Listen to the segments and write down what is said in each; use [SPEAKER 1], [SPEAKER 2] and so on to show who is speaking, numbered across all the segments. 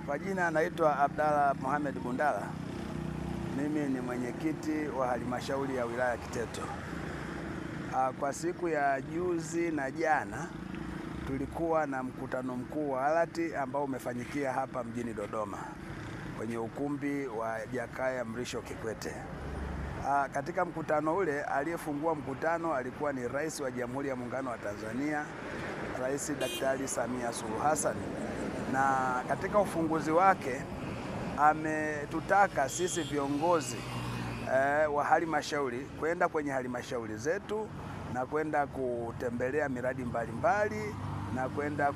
[SPEAKER 1] Kwa jina naitwa Abdalla Mohamed Bundala. Mimi ni mwenyekiti wa halmashauri ya wilaya Kiteto. Kwa siku ya juzi na jana tulikuwa na mkutano mkuu wa ALAT ambao umefanyikia hapa mjini Dodoma kwenye ukumbi wa Jakaya Mrisho Kikwete. Katika mkutano ule aliyefungua mkutano alikuwa ni Rais wa Jamhuri ya Muungano wa Tanzania, Rais Daktari Samia Suluhu Hassan. Na katika ufunguzi wake ametutaka sisi viongozi wa halmashauri kwenda kwenye halmashauri zetu na kwenda kutembelea miradi mbalimbali na kwenda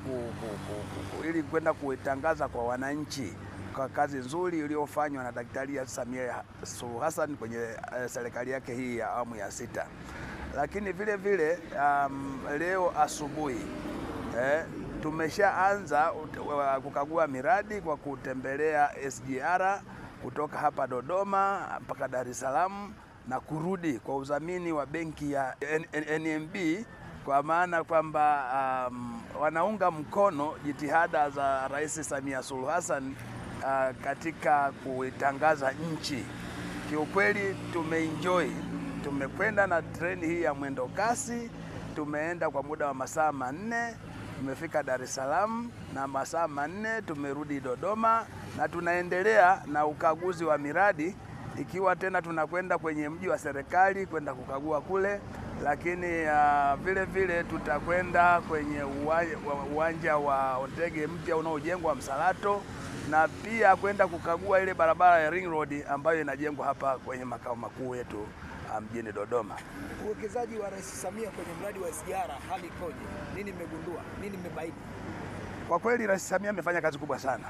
[SPEAKER 1] ili kwenda kuitangaza kwa wananchi kwa kazi nzuri iliyofanywa na Daktari Samia Suluhu Hassan kwenye serikali yake hii ya awamu ya 6. Lakini vile vile leo asubuhi tumeshaanza kukagua miradi kwa kutembelea SGR kutoka hapa Dodoma mpaka Dar es Salaam na kurudi kwa udhamini wa benki ya NMB, kwa maana kwamba wanaunga mkono jitihada za Rais Samia Suluhu Hassan katika kuitangaza nchi. Kiukweli tumeenjoy, tumekwenda na treni hii ya mwendo kasi, tumeenda kwa muda wa masaa 4. Tumefika Dar es Salaam na masaa 4 tumerudi Dodoma, na tunaendelea na ukaguzi wa miradi, ikiwa tena tunakwenda kwenye mji wa serikali kwenda kukagua kule, lakini vile vile tutakwenda kwenye uwanja wa ndege mpya unaojengwa Msalato, na pia kwenda kukagua ile barabara ya Ring Road ambayo inajengwa hapa kwenye makao makuu yetu mjini Dodoma.
[SPEAKER 2] Uwekezaji wa Rais Samia kwenye mradi wa SGR hali ikoje? Nini mmegundua? Nini mmebaini?
[SPEAKER 1] Kwa kweli Rais Samia amefanya kazi kubwa sana.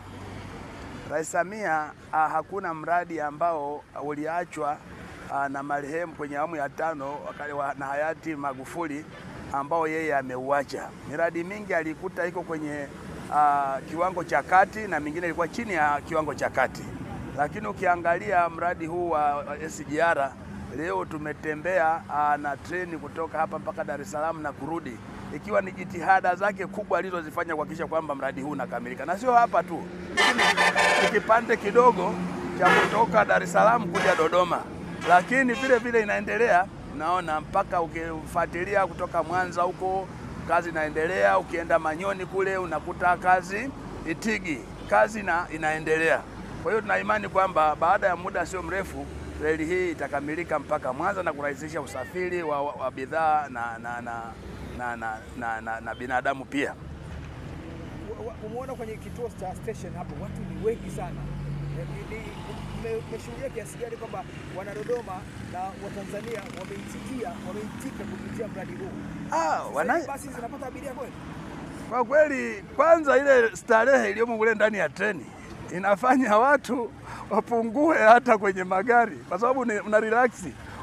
[SPEAKER 1] Rais Samia hakuna mradi ambao uliachwa na marehemu kwenye awamu ya 5 na hayati Magufuli ambao yeye ameuacha. Miradi mingi alikuta iko kwenye kiwango cha kati na mingine ilikuwa chini ya kiwango cha kati. Lakini ukiangalia mradi huu wa SGR, leo tumetembea na treni kutoka hapa mpaka Dar es Salaam na kurudi, ikiwa ni jitihada zake kubwa alizozifanya kuhakikisha kwamba mradi huu unakamilika. Na sio hapa tu, kipande kidogo cha kutoka Dar es Salaam kuja Dodoma, lakini vile vile inaendelea. Naona mpaka ukifuatilia kutoka Mwanza huko kazi inaendelea, ukienda Manyoni kule unakuta kazi Itigi, kazi inaendelea. Kwa hiyo tuna imani kwamba baada ya muda sio mrefu reli hii itakamilika mpaka Mwanza na kurahisisha usafiri wa bidhaa na binadamu pia.
[SPEAKER 2] Umeona kwenye kituo cha station hapo watu ni wengi sana. Mmeshuhudia kiasi gani kwamba wana Dodoma na Watanzania wameitika kupitia mradi huu? Basi zinapata abiria kweli?
[SPEAKER 1] Kwa kweli, kwanza ile starehe iliyomo kule ndani ya treni inafanya watu wapungue hata kwenye magari, kwa sababu una relax,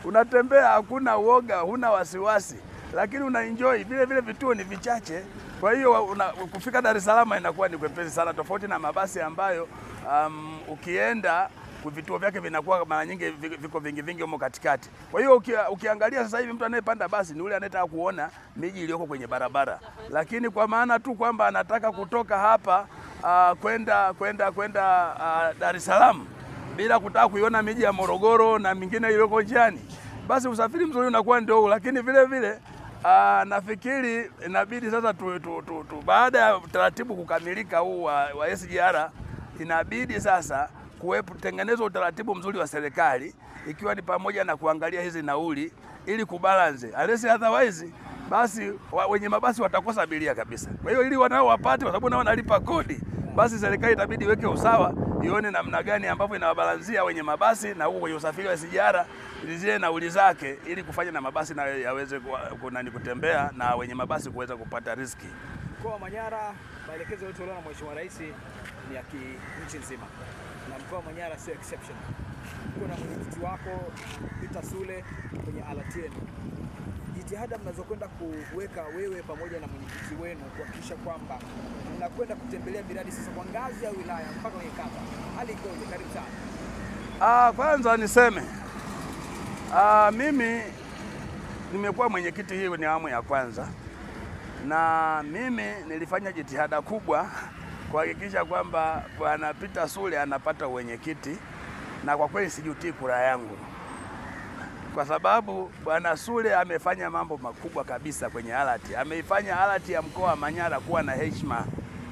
[SPEAKER 1] unatembea, hakuna uoga, huna wasiwasi, lakini una enjoy. Vile vile vituo ni vichache, kwa hiyo kufika Dar es Salaam inakuwa ni kwepesi sana, tofauti na mabasi ambayo ukienda vituo vyake vinakuwa mara nyingi viko vingi huko katikati. Kwa hiyo ukiangalia sasa hivi mtu anayepanda basi ni yule anayetaka kuona miji iliyoko kwenye barabara, lakini kwa maana tu kwamba anataka kutoka hapa kwenda Dar es Salaam bila kutaka kuiona miji ya Morogoro na mingine iliyoko njiani, basi usafiri mzuri unakuwa ndio. Lakini vile vile nafikiri inabidi sasa baada ya utaratibu kukamilika huu wa SGR, inabidi sasa kutengenezwa utaratibu mzuri wa serikali, ikiwa ni pamoja na kuangalia hizi nauli ili kubalance, otherwise basi wenye mabasi watakosa abiria kabisa. Kwa hiyo ili wanao wapate, kwa sababu nao wanalipa kodi, basi serikali itabidi iweke usawa, ione namna gani ambapo inawabalanzia wenye mabasi na huko kwenye usafiri wa SGR zile nauli zake, ili kufanya na mabasi na yaweze kutembea na wenye mabasi kuweza kupata riziki.
[SPEAKER 2] Mkoa wa Manyara, maelekezo yaliyotolewa na Mheshimiwa Rais ni ya nchi nzima, na mkoa wa Manyara sio exception. Kuna mwenyekiti wako Peter Sule kwenye ALAT yenu, jitihada mnazokwenda kuweka wewe pamoja na mwenyekiti wenu kuhakikisha kwamba mnakwenda kutembelea miradi sasa kwa ngazi ya wilaya mpaka kwenye kata, hali ikoje? Karibu sana.
[SPEAKER 1] Kwanza niseme mimi nimekuwa mwenyekiti hii ni awamu ya kwanza, na mimi nilifanya jitihada kubwa kuhakikisha kwamba Bwana Peter Sule anapata uwenyekiti, na kwa kweli sijutii kura yangu, kwa sababu Bwana Sule amefanya mambo makubwa kabisa kwenye ALAT. Ameifanya ALAT ya mkoa wa Manyara kuwa na heshima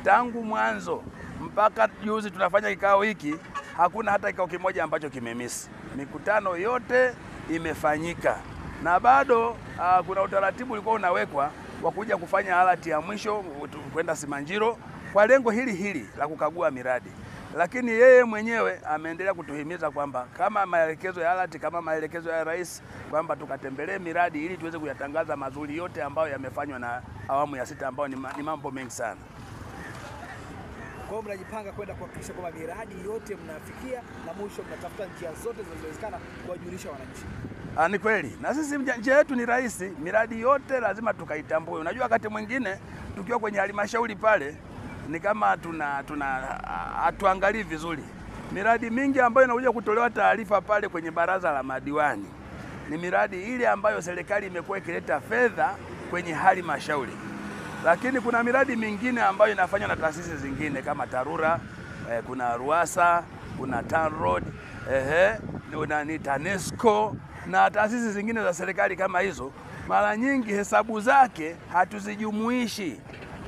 [SPEAKER 1] tangu mwanzo mpaka juzi tunafanya kikao hiki, hakuna hata kikao kimoja ambacho kimemisi. Mikutano yote imefanyika, na bado kuna utaratibu ulikuwa unawekwa wa kuja kufanya ALAT ya mwisho kwenda Simanjiro kwa lengo hili la kukagua miradi, lakini yeye mwenyewe ameendelea kutuhimiza kwamba kama maelekezo ya ALAT, kama maelekezo ya rais, kwamba tukatembelee miradi ili tuweze kuyatangaza mazuri yote ambayo yamefanywa na awamu ya 6 ambayo ni mambo mengi sana.
[SPEAKER 2] Kwa hiyo mnajipanga kwenda kuhakikisha kwamba miradi yote mnafikia na mwisho mnatafuta njia zote zinazowezekana kuwajulisha wananchi.
[SPEAKER 1] Ni kweli, na sisi njia yetu ni rahisi, miradi yote lazima tukaitambue. Unajua wakati mwingine tukiwa kwenye halmashauri pale ni kama hatuangalii vizuri. Miradi mingi ambayo inakuja kutolewa taarifa pale kwenye baraza la madiwani ni miradi ile ambayo serikali imekuwa ikileta fedha kwenye halmashauri. Lakini kuna miradi mingine ambayo inafanywa na taasisi zingine kama TARURA, kuna RUWASA, kuna TANROADS, ni TANESCO na taasisi zingine za serikali kama hizo. Mara nyingi hesabu zake hatuzijumuishi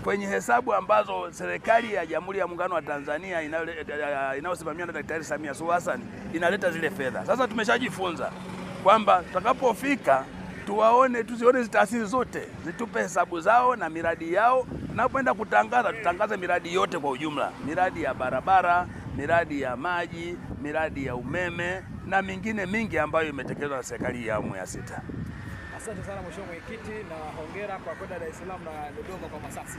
[SPEAKER 1] kwenye hesabu ambazo serikali ya Jamhuri ya Muungano wa Tanzania inayosimamiwa na Daktari Samia Suluhu Hassan inaleta zile fedha. Sasa tumeshajifunza kwamba tutakapofika tuzione taasisi zote zitupe hesabu zao na miradi yao, tunapoenda kutangaza tutangaze miradi yote kwa ujumla, miradi ya barabara, miradi ya maji, miradi ya umeme na mingine mingi ambayo imetekelezwa na serikali ya awamu ya 6.
[SPEAKER 2] Asante sana Mheshimiwa Mwenyekiti, na hongera kwa kwenda Dar es Salaam na Dodoma kwa Masasi.